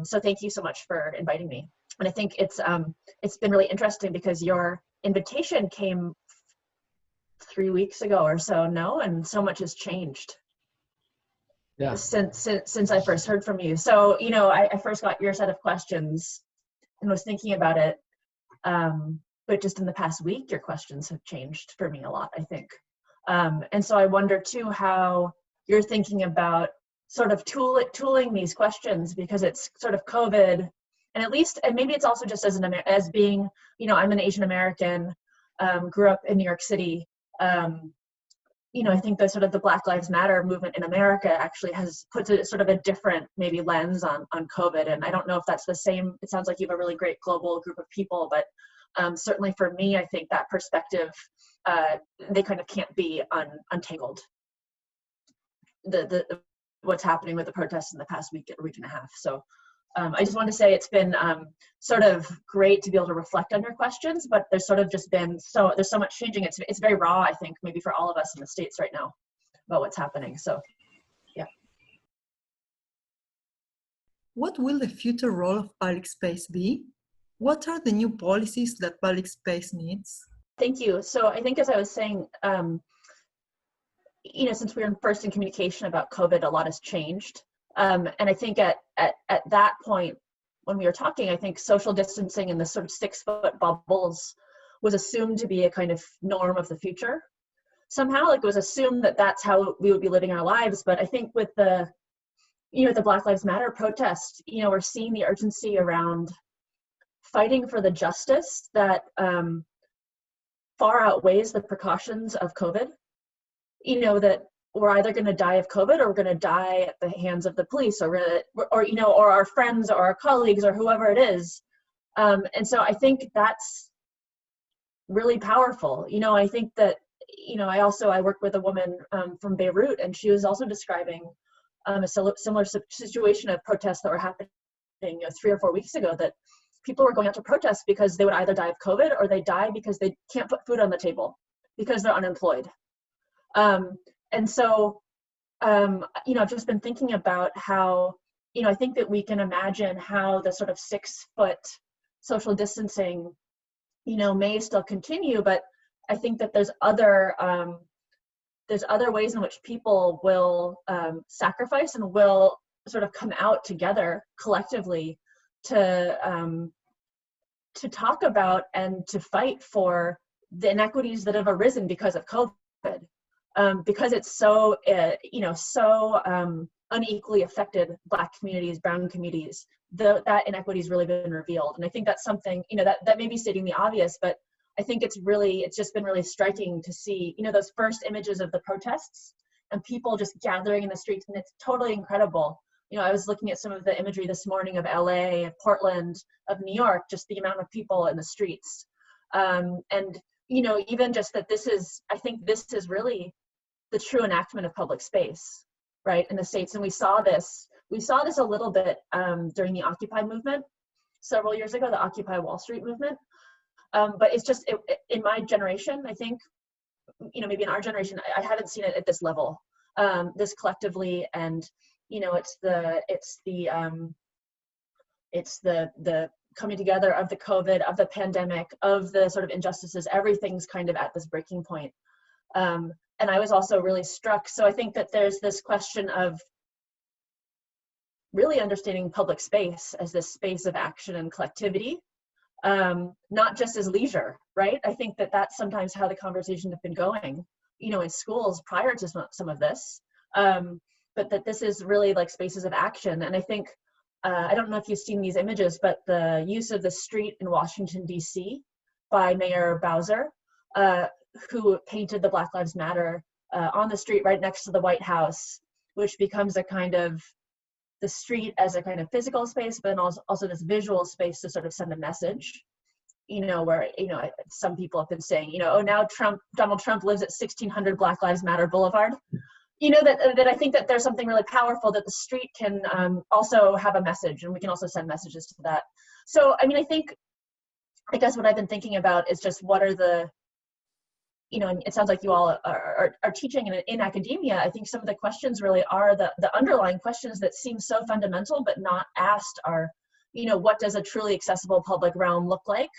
So thank you so much for inviting me. And I think it's been really interesting because your invitation came 3 weeks ago or so, no? And so much has changed. Yeah. Since I first heard from you. So, you know, I first got your set of questions and was thinking about it. But just in the past week, your questions have changed for me a lot, I think. And so I wonder too how you're thinking about sort of tooling these questions, because it's sort of COVID, and at least, and maybe it's also just as being, you know, I'm an Asian American, grew up in New York City. You know, I think the sort of the Black Lives Matter movement in America actually has put a sort of a different maybe lens on COVID. And I don't know if that's the same. It sounds like you have a really great global group of people, but certainly for me, I think that perspective, they kind of can't be untangled. What's happening with the protests in the past week and a half. So I just want to say it's been sort of great to be able to reflect on your questions, but there's sort of just been there's so much changing. It's very raw, I think, maybe for all of us in the States right now about what's happening. So, yeah. What will the future role of public space be? What are the new policies that public space needs? Thank you. So I think, as I was saying, you know, since we were first in communication about COVID, a lot has changed. And I think at that point, when we were talking, I think social distancing and the sort of 6-foot bubbles was assumed to be a kind of norm of the future. Somehow, like, it was assumed that that's how we would be living our lives. But I think with the, you know, the Black Lives Matter protest, you know, we're seeing the urgency around fighting for the justice that far outweighs the precautions of COVID. You know, that we're either going to die of COVID or we're going to die at the hands of the police, or you know, or our friends or our colleagues or whoever it is. And so I think that's really powerful. You know, I think that, you know, I worked with a woman from Beirut, and she was also describing a similar situation of protests that were happening, you know, 3 or 4 weeks ago, that people were going out to protest because they would either die of COVID or they die because they can't put food on the table because they're unemployed. And so, you know, I've just been thinking about how, you know, I think that we can imagine how the sort of 6-foot social distancing, you know, may still continue, but I think that there's other ways in which people will sacrifice and will sort of come out together collectively to talk about and to fight for the inequities that have arisen because of COVID. Because it's so, you know, so unequally affected Black communities, brown communities, that inequity has really been revealed. And I think that's something, you know, that may be stating the obvious, but I think it's just been really striking to see, you know, those first images of the protests and people just gathering in the streets, and it's totally incredible. You know, I was looking at some of the imagery this morning of LA, of Portland, of New York, just the amount of people in the streets. And, you know, even just that I think this is really the true enactment of public space, right, in the States. And we saw this a little bit during the Occupy movement several years ago, the Occupy Wall Street movement. But it's just, in my generation, I think, you know, maybe in our generation, I haven't seen it at this level, this collectively. And, you know, it's the coming together of the COVID, of the pandemic, of the sort of injustices. Everything's kind of at this breaking point. And I was also really struck. So I think that there's this question of really understanding public space as this space of action and collectivity, not just as leisure, right? I think that that's sometimes how the conversation has been going, you know, in schools prior to some of this, but that this is really like spaces of action. And I think, I don't know if you've seen these images, but the use of the street in Washington, D.C. by Mayor Bowser, who painted the Black Lives Matter on the street right next to the White House, which becomes a kind of the street as a kind of physical space, but also this visual space to sort of send a message, you know, where, you know, some people have been saying, you know, oh, now Donald Trump lives at 1600 Black Lives Matter Boulevard. You know, that I think that there's something really powerful that the street can also have a message, and we can also send messages to that. So, I mean, I guess what I've been thinking about is just what are the and it sounds like you all are teaching in academia. I think some of the questions really are the underlying questions that seem so fundamental but not asked are, what does a truly accessible public realm look like?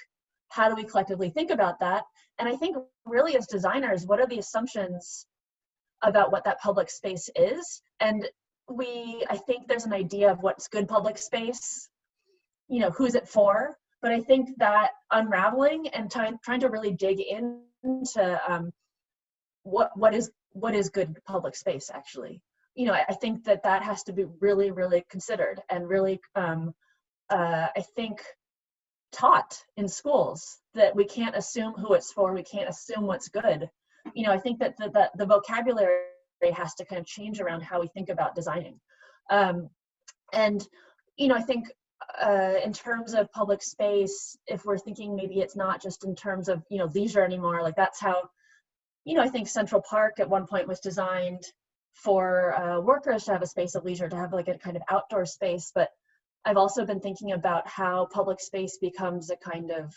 How do we collectively think about that? And I think really as designers, what are the assumptions about what that public space is? And I think there's an idea of what's good public space, who's it for? But I think that unraveling and trying to really dig into what is good public space actually. I think that has to be really, really considered and really, I think, taught in schools, that we can't assume who it's for, we can't assume what's good. I think that the vocabulary has to kind of change around how we think about designing. And I think in terms of public space, if we're thinking maybe it's not just in terms of leisure anymore, like that's how I think Central Park at one point was designed for workers to have a space of leisure, to have like a kind of outdoor space. But I've also been thinking about how public space becomes a kind of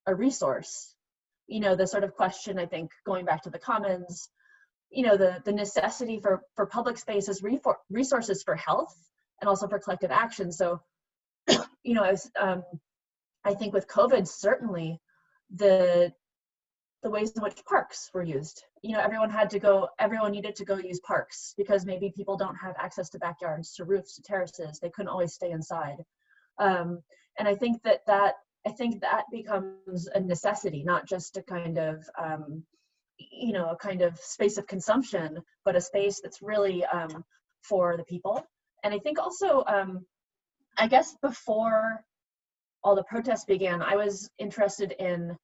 a resource. The sort of question, I think, going back to the commons, the necessity for public space as resources for health and also for collective action. So, I think with COVID, certainly the ways in which parks were used. Everyone needed to go use parks because maybe people don't have access to backyards, to roofs, to terraces. They couldn't always stay inside. And I think that becomes a necessity, not just a kind of, a kind of space of consumption, but a space that's really for the people. And I think also, I guess before all the protests began, I was interested in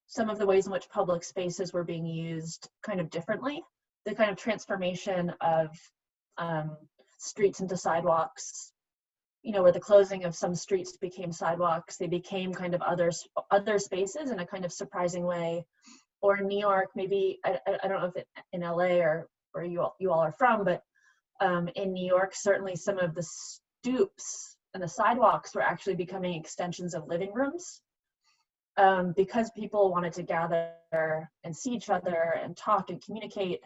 some of the ways in which public spaces were being used kind of differently. The kind of transformation of streets into sidewalks, where the closing of some streets became sidewalks. They became kind of other spaces in a kind of surprising way. Or in New York, maybe, I don't know if in LA or where you all are from, but in New York, certainly some of the stoops and the sidewalks were actually becoming extensions of living rooms. Because people wanted to gather and see each other and talk and communicate.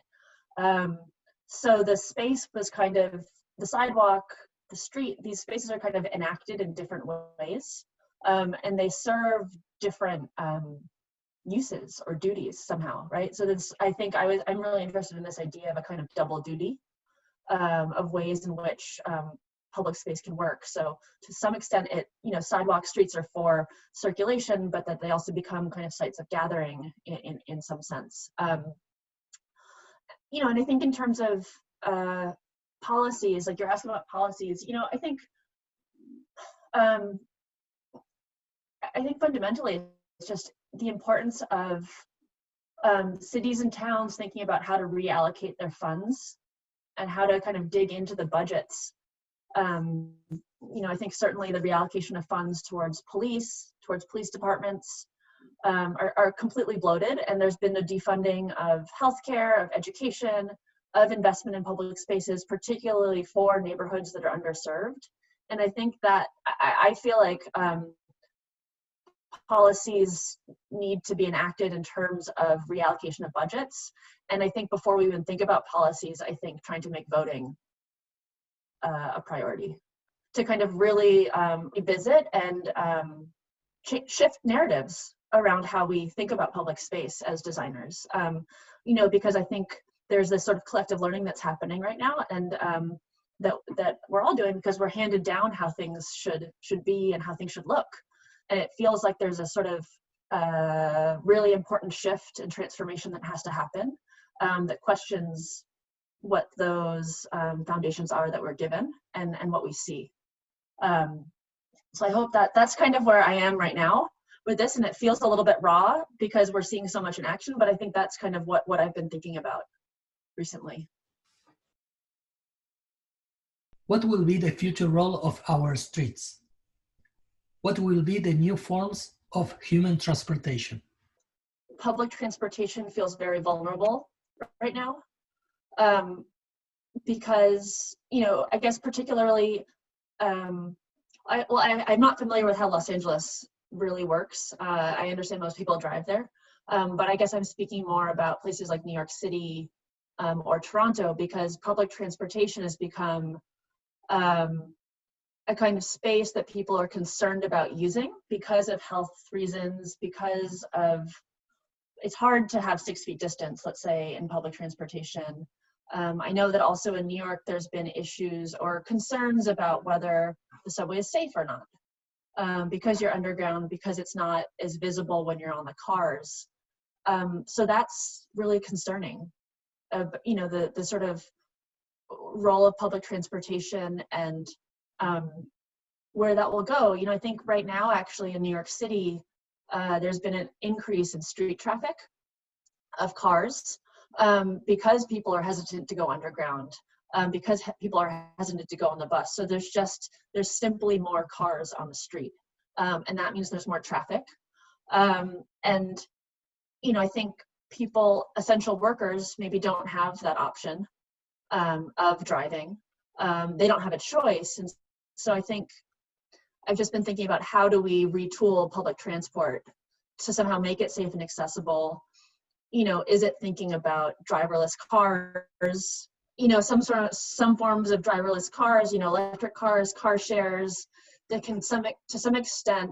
So the space was kind of, the sidewalk, the street, these spaces are kind of enacted in different ways. And they serve different uses or duties somehow, right? So I think I'm really interested in this idea of a kind of double duty of ways in which public space can work. So to some extent, sidewalk streets are for circulation, but that they also become kind of sites of gathering in some sense. And I think in terms of policies, like you're asking about policies, I think fundamentally it's just the importance of cities and towns thinking about how to reallocate their funds and how to kind of dig into the budgets. I think certainly the reallocation of funds towards police departments are completely bloated, and there's been a defunding of healthcare, of education, of investment in public spaces, particularly for neighborhoods that are underserved. And I think that I feel like policies need to be enacted in terms of reallocation of budgets. And I think before we even think about policies, I think trying to make voting a priority, to kind of really revisit and shift narratives around how we think about public space as designers. Because I think there's this sort of collective learning that's happening right now, and that we're all doing because we're handed down how things should be and how things should look. And it feels like there's a sort of really important shift and transformation that has to happen that questions what those foundations are that we're given and what we see. So I hope that's kind of where I am right now with this, and it feels a little bit raw because we're seeing so much in action, but I think that's kind of what I've been thinking about recently. What will be the future role of our streets? What will be the new forms of human transportation? Public transportation feels very vulnerable right now. Because, I guess particularly, I'm not familiar with how Los Angeles really works. I understand most people drive there, But I guess I'm speaking more about places like New York City or Toronto, because public transportation has become a kind of space that people are concerned about using because of health reasons, because of, it's hard to have 6 feet distance, let's say, in public transportation. I know that also in New York, there's been issues or concerns about whether the subway is safe or not, because you're underground, because it's not as visible when you're on the cars. So that's really concerning. You know, the sort of role of public transportation and where that will go. You know, I think right now, actually, in New York City, there's been an increase in street traffic of cars because people are hesitant to go underground, because people are hesitant to go on the bus. So there's simply more cars on the street, and that means there's more traffic. And you know, I think essential workers maybe don't have that option of driving. They don't have a choice. And so I think I've just been thinking about how do we retool public transport to somehow make it safe and accessible. You know, is it thinking about driverless cars, you know, some forms of driverless cars, you know, electric cars, car shares that can to some extent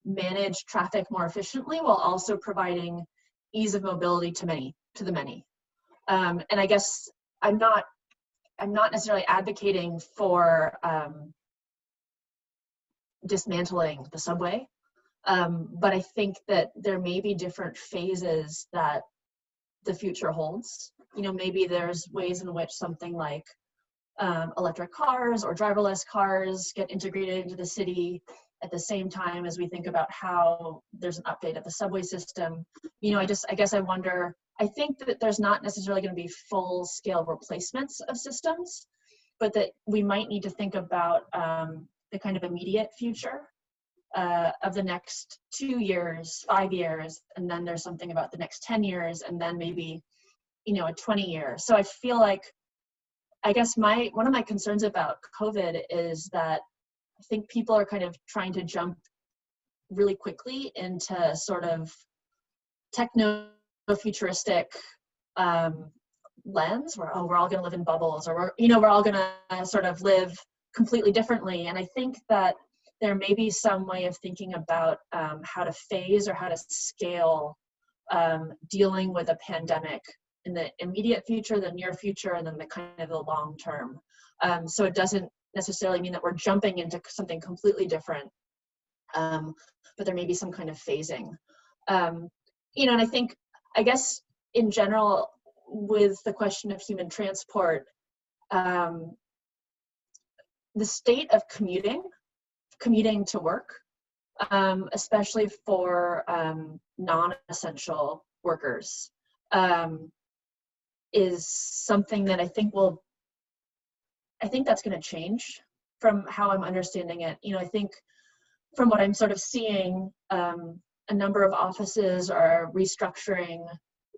manage traffic more efficiently while also providing ease of mobility to the many. And I guess I'm not necessarily advocating for dismantling the subway, but I think that there may be different phases that the future holds. You know, maybe there's ways in which something like electric cars or driverless cars get integrated into the city at the same time as we think about how there's an update of the subway system. You know, I guess I wonder, I think that there's not necessarily going to be full-scale replacements of systems, but that we might need to think about the kind of immediate future of the next 2 years, 5 years, and then there's something about the next 10 years, and then maybe, you know, a 20 year. So I feel like, I guess one of my concerns about COVID is that I think people are kind of trying to jump really quickly into sort of techno-futuristic lens where, oh, we're all going to live in bubbles, or we're all going to sort of live completely differently. And I think that there may be some way of thinking about how to phase or how to scale dealing with a pandemic in the immediate future, the near future, and then the kind of the long term. So it doesn't necessarily mean that we're jumping into something completely different, but there may be some kind of phasing. You know, and I guess in general, with the question of human transport, the state of commuting to work, especially for non-essential workers, is something that I think that's going to change from how I'm understanding it. You know, I think from what I'm sort of seeing, a number of offices are restructuring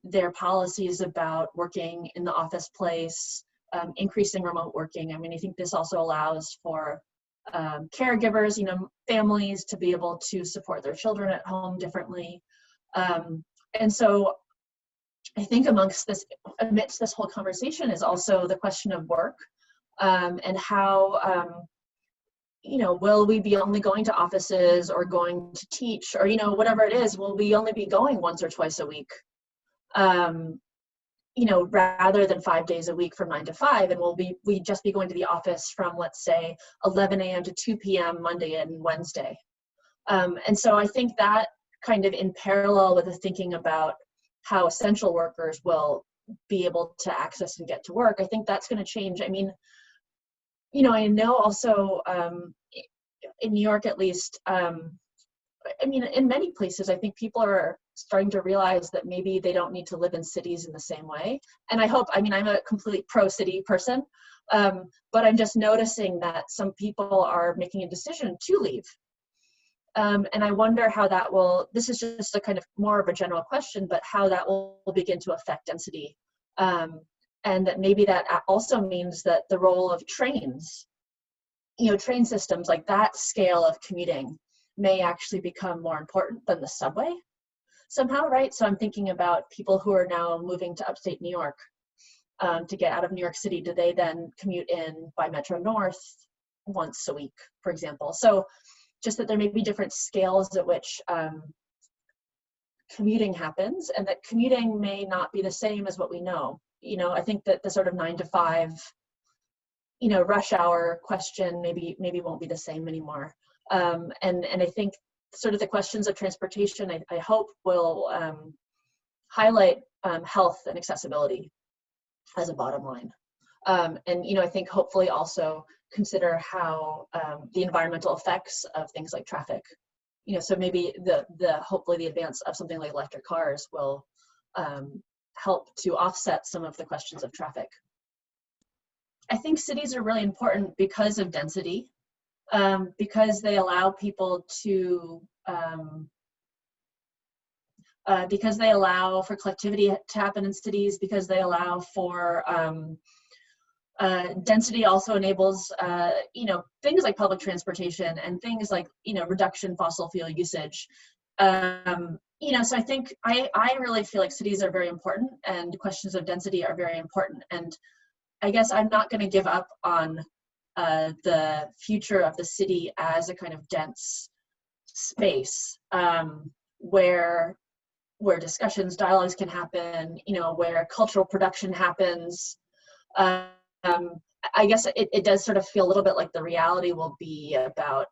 their policies about working in the office place, increasing remote working. I mean, I think this also allows for caregivers, you know, families to be able to support their children at home differently. And so I think amidst this whole conversation is also the question of work, and how, you know, will we be only going to offices or going to teach, or, you know, whatever it is, will we only be going once or twice a week, you know, rather than 5 days a week from 9 to 5, and will we just be going to the office from, let's say, 11 a.m. to 2 p.m. Monday and Wednesday. And so I think that kind of in parallel with the thinking about how essential workers will be able to access and get to work, I think that's going to change. I mean, you know, I know also in New York, at least, I mean, in many places, I think people are starting to realize that maybe they don't need to live in cities in the same way. And I'm a completely pro-city person, but I'm just noticing that some people are making a decision to leave. And I wonder how that will, this is just a kind of more of a general question, but how that will begin to affect density. And that maybe that also means that the role of trains, you know, train systems, like that scale of commuting may actually become more important than the subway. somehow, right? So I'm thinking about people who are now moving to upstate New York to get out of New York City. Do they then commute in by Metro North once a week, for example? So just that there may be different scales at which commuting happens, and that commuting may not be the same as what we know. I think that the sort of 9 to 5, rush hour question maybe won't be the same anymore. And I think sort of the questions of transportation, I hope will highlight health and accessibility as a bottom line. And I think hopefully also consider how the environmental effects of things like traffic, so maybe hopefully the advance of something like electric cars will help to offset some of the questions of traffic. I think cities are really important because of density, because they allow people to, because they allow for collectivity to happen in cities, because they allow for density also enables, things like public transportation and things like, reduction fossil fuel usage. So I think I really feel like cities are very important and questions of density are very important. And I guess I'm not going to give up on the future of the city as a kind of dense space where discussions, dialogues can happen, where cultural production happens. I guess it does sort of feel a little bit like the reality will be about,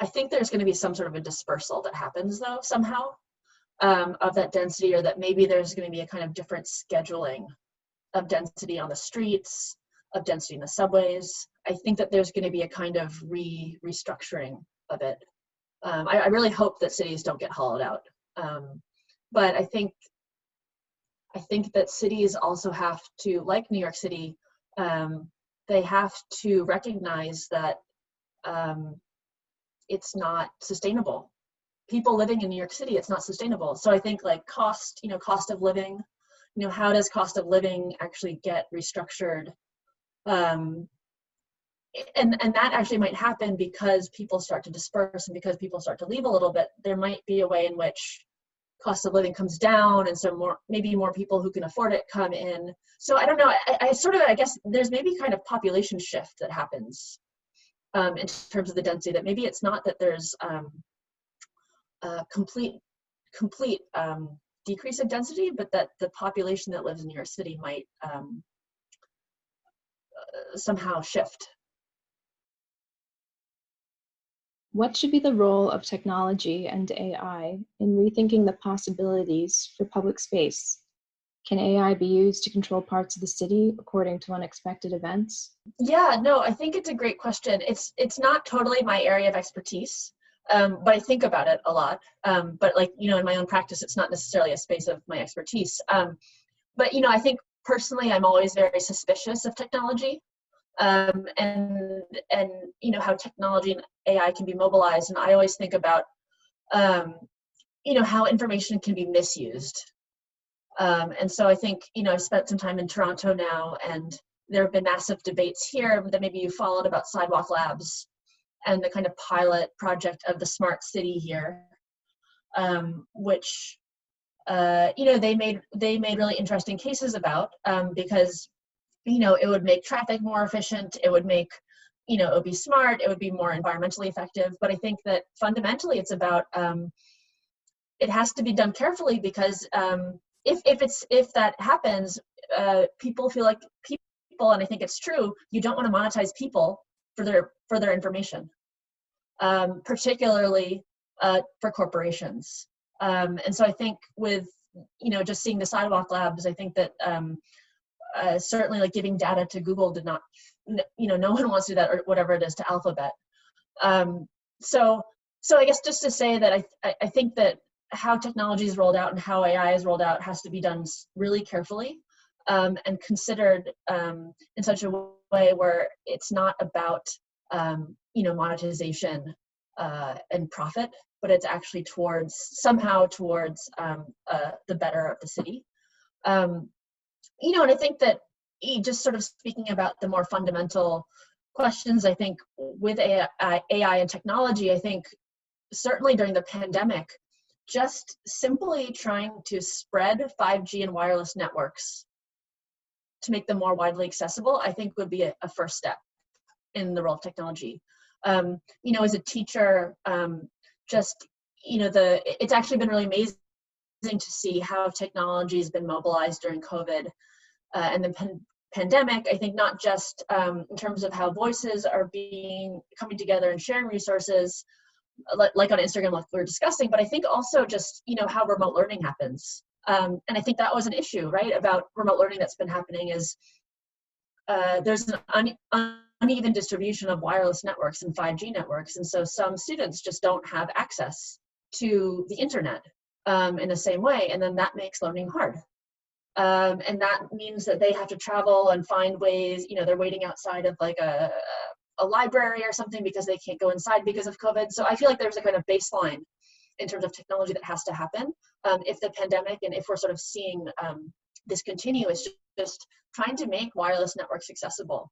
I think there's going to be some sort of a dispersal that happens though, somehow, of that density, or that maybe there's going to be a kind of different scheduling of density on the streets, of density in the subways. I think that there's going to be a kind of restructuring of it. I really hope that cities don't get hollowed out. But I think that cities also have to, like New York City, they have to recognize that it's not sustainable. People living in New York City, it's not sustainable. So I think like cost of living, how does cost of living actually get restructured? And that actually might happen because people start to disperse and because people start to leave a little bit. There might be a way in which cost of living comes down, and so maybe more people who can afford it come in. So I don't know, I guess there's maybe kind of population shift that happens in terms of the density, that maybe it's not that there's a complete decrease of density, but that the population that lives in New York City might somehow shift. What should be the role of technology and AI in rethinking the possibilities for public space? Can AI be used to control parts of the city according to unexpected events? Yeah, no, I think it's a great question. It's not totally my area of expertise, but I think about it a lot. But like, in my own practice, it's not necessarily a space of my expertise. But I think personally, I'm always very suspicious of technology. And how technology and AI can be mobilized, and I always think about how information can be misused, and so I think I've spent some time in Toronto now, and there have been massive debates here that maybe you followed about Sidewalk Labs and the kind of pilot project of the smart city here, which they made really interesting cases about, because it would make traffic more efficient, it would make, it would be smart, it would be more environmentally effective. But I think that fundamentally it's about, it has to be done carefully, because if that happens, people feel like people, and I think it's true, you don't want to monetize people for their information, particularly for corporations. And so I think with, just seeing the Sidewalk Labs, I think that certainly like giving data to Google did not, no one wants to do that, or whatever it is to Alphabet. So I guess just to say that I think that how technology is rolled out and how AI is rolled out has to be done really carefully, and considered in such a way where it's not about monetization and profit, but it's actually somehow towards the better of the city. And I think that just sort of speaking about the more fundamental questions, I think with AI and technology, I think certainly during the pandemic, just simply trying to spread 5G and wireless networks to make them more widely accessible, I think would be a first step in the role of technology. As a teacher, it's actually been really amazing to see how technology has been mobilized during COVID and the pandemic. I think not just in terms of how voices are coming together and sharing resources, like on Instagram, like we were discussing, but I think also just, how remote learning happens. And I think that was an issue, right, about remote learning that's been happening is there's an uneven distribution of wireless networks and 5G networks. And so some students just don't have access to the internet in the same way. And then that makes learning hard. And that means that they have to travel and find ways, they're waiting outside of like a library or something because they can't go inside because of COVID. So I feel like there's a kind of baseline in terms of technology that has to happen if the pandemic and if we're sort of seeing this continue, is just trying to make wireless networks accessible.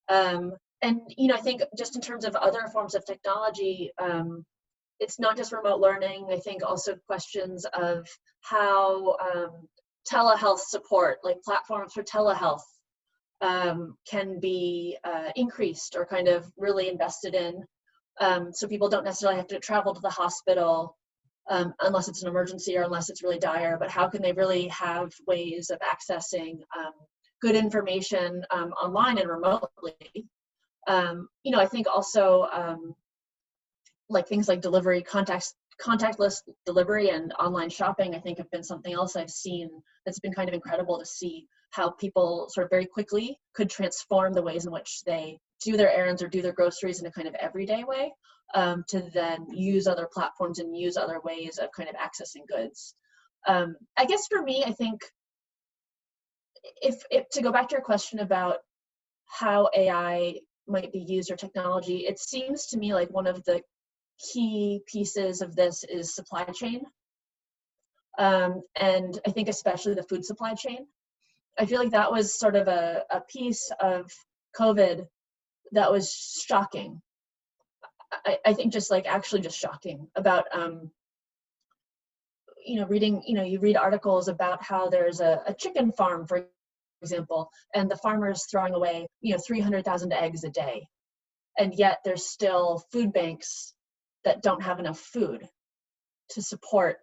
And, I think just in terms of other forms of technology, it's not just remote learning. I think also questions of how telehealth support, like platforms for telehealth, can be increased or kind of really invested in, so people don't necessarily have to travel to the hospital unless it's an emergency or unless it's really dire, but how can they really have ways of accessing good information online and remotely. I think also like things like delivery, contactless delivery and online shopping, I think have been something else I've seen that's been kind of incredible to see how people sort of very quickly could transform the ways in which they do their errands or do their groceries in a kind of everyday way, to then use other platforms and use other ways of kind of accessing goods. I guess for me, I think if to go back to your question about how AI might be used or technology, it seems to me like one of the key pieces of this is supply chain. And I think especially the food supply chain. I feel like that was sort of a piece of COVID that was shocking. I think just like actually just shocking about, reading, you read articles about how there's a chicken farm, for example, and the farmer's throwing away, 300,000 eggs a day. And yet there's still food banks that don't have enough food to support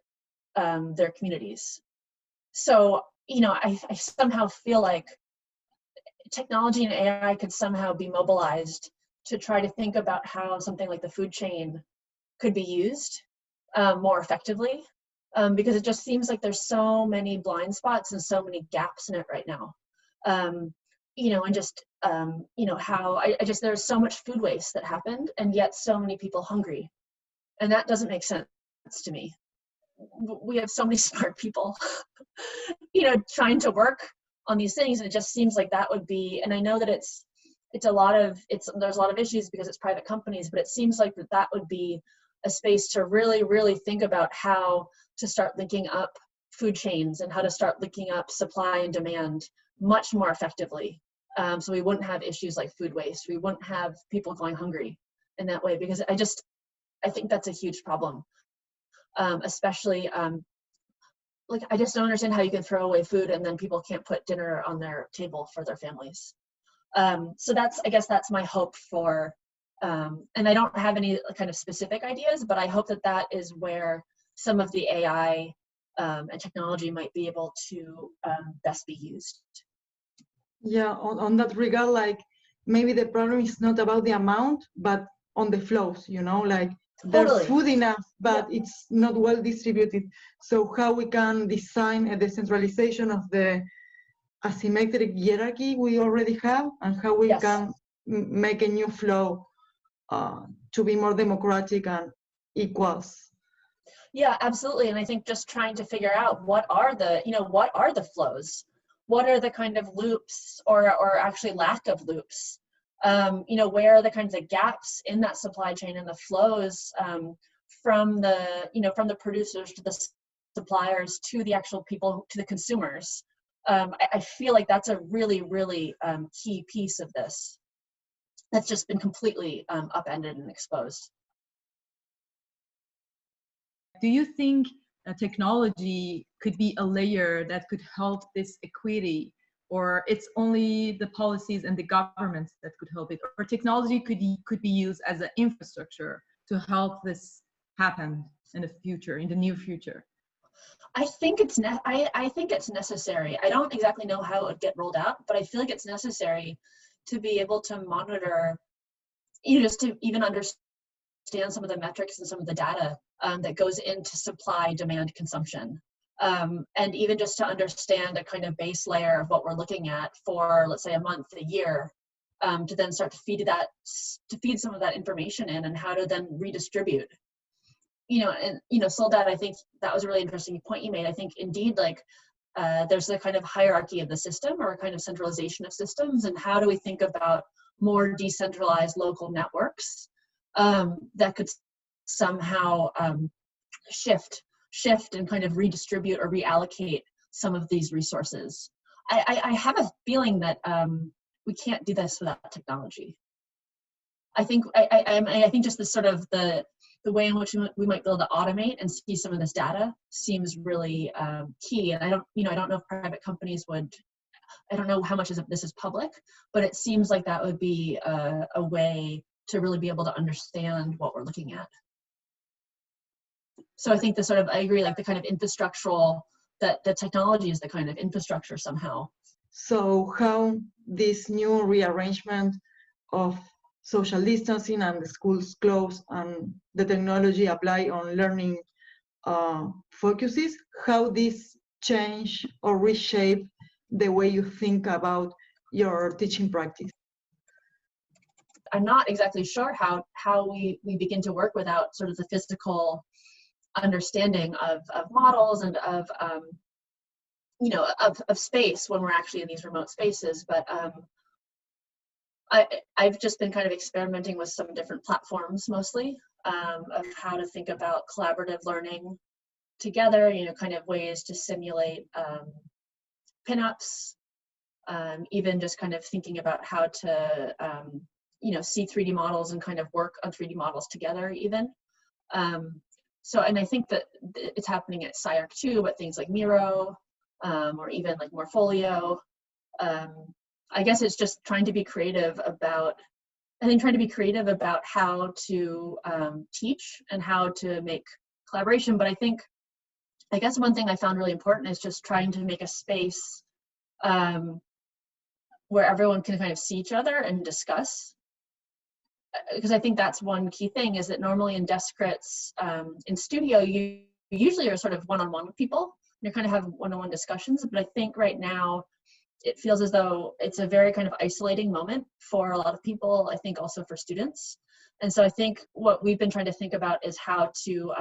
their communities. So, I somehow feel like technology and AI could somehow be mobilized to try to think about how something like the food chain could be used more effectively, because it just seems like there's so many blind spots and so many gaps in it right now. And just, how there's so much food waste that happened and yet so many people hungry. And that doesn't make sense to me. We have so many smart people, trying to work on these things. And it just seems like that would be, and I know that there's a lot of issues because it's private companies, but it seems like that would be a space to really, really think about how to start linking up food chains and how to start linking up supply and demand much more effectively. So we wouldn't have issues like food waste. We wouldn't have people going hungry in that way, because I think that's a huge problem. Especially, like, I just don't understand how you can throw away food and then people can't put dinner on their table for their families. So I guess that's my hope for, and I don't have any kind of specific ideas, but I hope that is where some of the AI and technology might be able to best be used. Yeah, on that regard, like maybe the problem is not about the amount, but on the flows, like Totally. there's food enough, but it's not well distributed. So how we can design a decentralization of the asymmetric hierarchy we already have, and how we can make a new flow to be more democratic and equals. Yeah, absolutely. And I think just trying to figure out what are the flows? What are the kind of loops or actually lack of loops? Where are the kinds of gaps in that supply chain and the flows from the producers to the suppliers to the actual people, to the consumers? I feel like that's a really, really key piece of this that's just been completely upended and exposed. do you think technology could be a layer that could help this equity, or it's only the policies and the governments that could help it, or technology could be used as an infrastructure to help this happen in the future, in the near future? I think it's necessary. I don't exactly know how it would get rolled out, but I feel like it's necessary to be able to monitor, just to even understand some of the metrics and some of the data that goes into supply, demand, consumption. And even just to understand a kind of base layer of what we're looking at for, let's say, a month, a year, to then start to feed some of that information in, and how to then redistribute. Soledad, I think that was a really interesting point you made. I think indeed, like, there's a kind of hierarchy of the system, or a kind of centralization of systems, and how do we think about more decentralized local networks that could somehow shift and kind of redistribute or reallocate some of these resources. I have a feeling that we can't do this without technology. I think just the sort of the way in which we might be able to automate and see some of this data seems really key. And I don't know if private companies would. I don't know how much of this is public, but it seems like that would be a way to really be able to understand what we're looking at. So I think I agree, like the kind of infrastructural, that the technology is the kind of infrastructure somehow. So how this new rearrangement of social distancing and the schools closed and the technology apply on learning focuses, how this change or reshape the way you think about your teaching practice? I'm not exactly sure how we begin to work without sort of the physical understanding of models and of space when we're actually in these remote spaces. But I've just been kind of experimenting with some different platforms, mostly of how to think about collaborative learning together, kind of ways to simulate pinups, even just kind of thinking about how to see 3D models and kind of work on 3D models together even. And I think that it's happening at SciArc too, but things like Miro, or even like Morpholio. I guess it's just trying to be creative about how to teach and how to make collaboration. But I guess one thing I found really important is just trying to make a space where everyone can kind of see each other and discuss. Because I think that's one key thing, is that normally in desk crits, in studio, you usually are sort of one-on-one with people. You kind of have one-on-one discussions, but I think right now it feels as though it's a very kind of isolating moment for a lot of people, I think also for students. And so I think what we've been trying to think about is how to,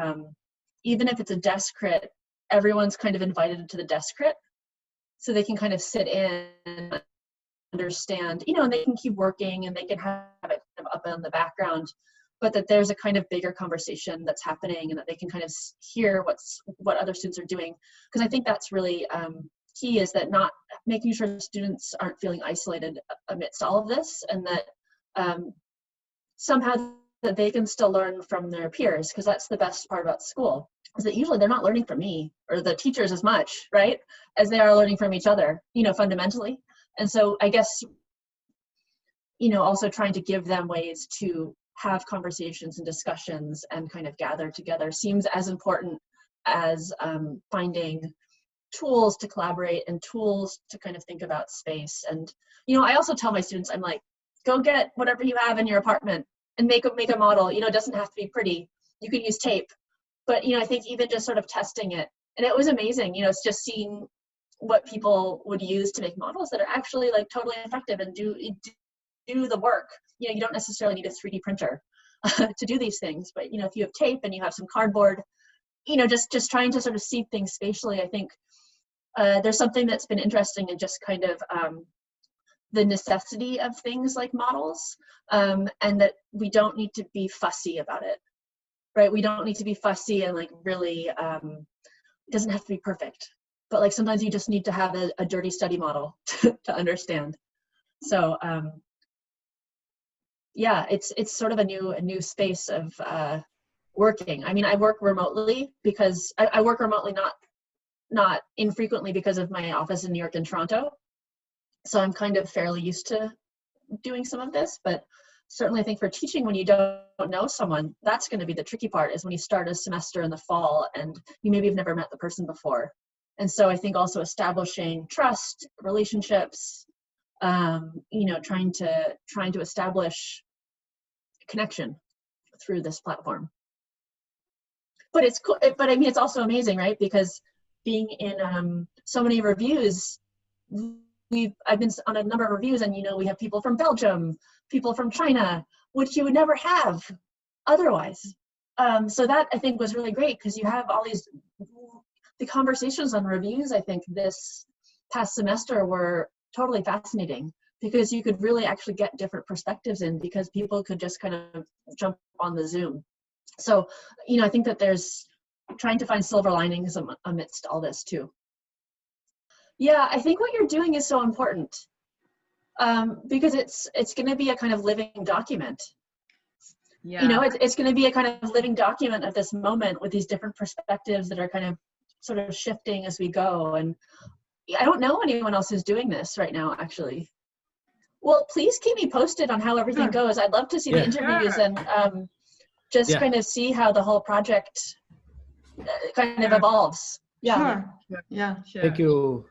even if it's a desk crit, everyone's kind of invited into the desk crit, so they can kind of sit in and understand, and they can keep working and they can have it kind of up in the background, but that there's a kind of bigger conversation that's happening and that they can kind of hear what other students are doing. Because I think that's really key, is that not making sure students aren't feeling isolated amidst all of this, and that somehow that they can still learn from their peers, because that's the best part about school, is that usually they're not learning from me or the teachers as much, right, as they are learning from each other, fundamentally. And so I guess, also trying to give them ways to have conversations and discussions and kind of gather together seems as important as finding tools to collaborate and tools to kind of think about space. And, I also tell my students, I'm like, go get whatever you have in your apartment and make a model. It doesn't have to be pretty. You can use tape. But, I think even just sort of testing it, and it was amazing, it's just seeing what people would use to make models that are actually like totally effective and do the work. You don't necessarily need a 3D printer to do these things, but if you have tape and you have some cardboard, just trying to sort of see things spatially. I think there's something that's been interesting in just kind of the necessity of things like models, and that we don't need to be fussy about it, right? We don't need to be fussy and like really, it doesn't have to be perfect. But like sometimes you just need to have a dirty study model to understand. So yeah, it's sort of a new space of working. I mean, I work remotely because I work remotely not infrequently because of my office in New York and Toronto. So I'm kind of fairly used to doing some of this, but certainly I think for teaching, when you don't know someone, that's going to be the tricky part, is when you start a semester in the fall and you maybe have never met the person before. And so I think also establishing trust, relationships, you know, trying to establish connection through this platform. But it's cool. But I mean, it's also amazing, right? Because being in so many reviews, I've been on a number of reviews, and you know, we have people from Belgium, people from China, which you would never have otherwise. So that I think was really great, because you have all the conversations on reviews. I think this past semester were totally fascinating, because you could really actually get different perspectives in, because people could just kind of jump on the Zoom. So, you know, I think that there's trying to find silver linings amidst all this too. Yeah, I think what you're doing is so important, because it's going to be a kind of living document. Yeah. You know, it's going to be a kind of living document of this moment, with these different perspectives that are kind of sort of shifting as we go. And I don't know anyone else who's doing this right now, actually. Well, please keep me posted on how everything goes. I'd love to see the interviews and just kind of see how the whole project kind of evolves. Yeah. Sure. Yeah. Thank you.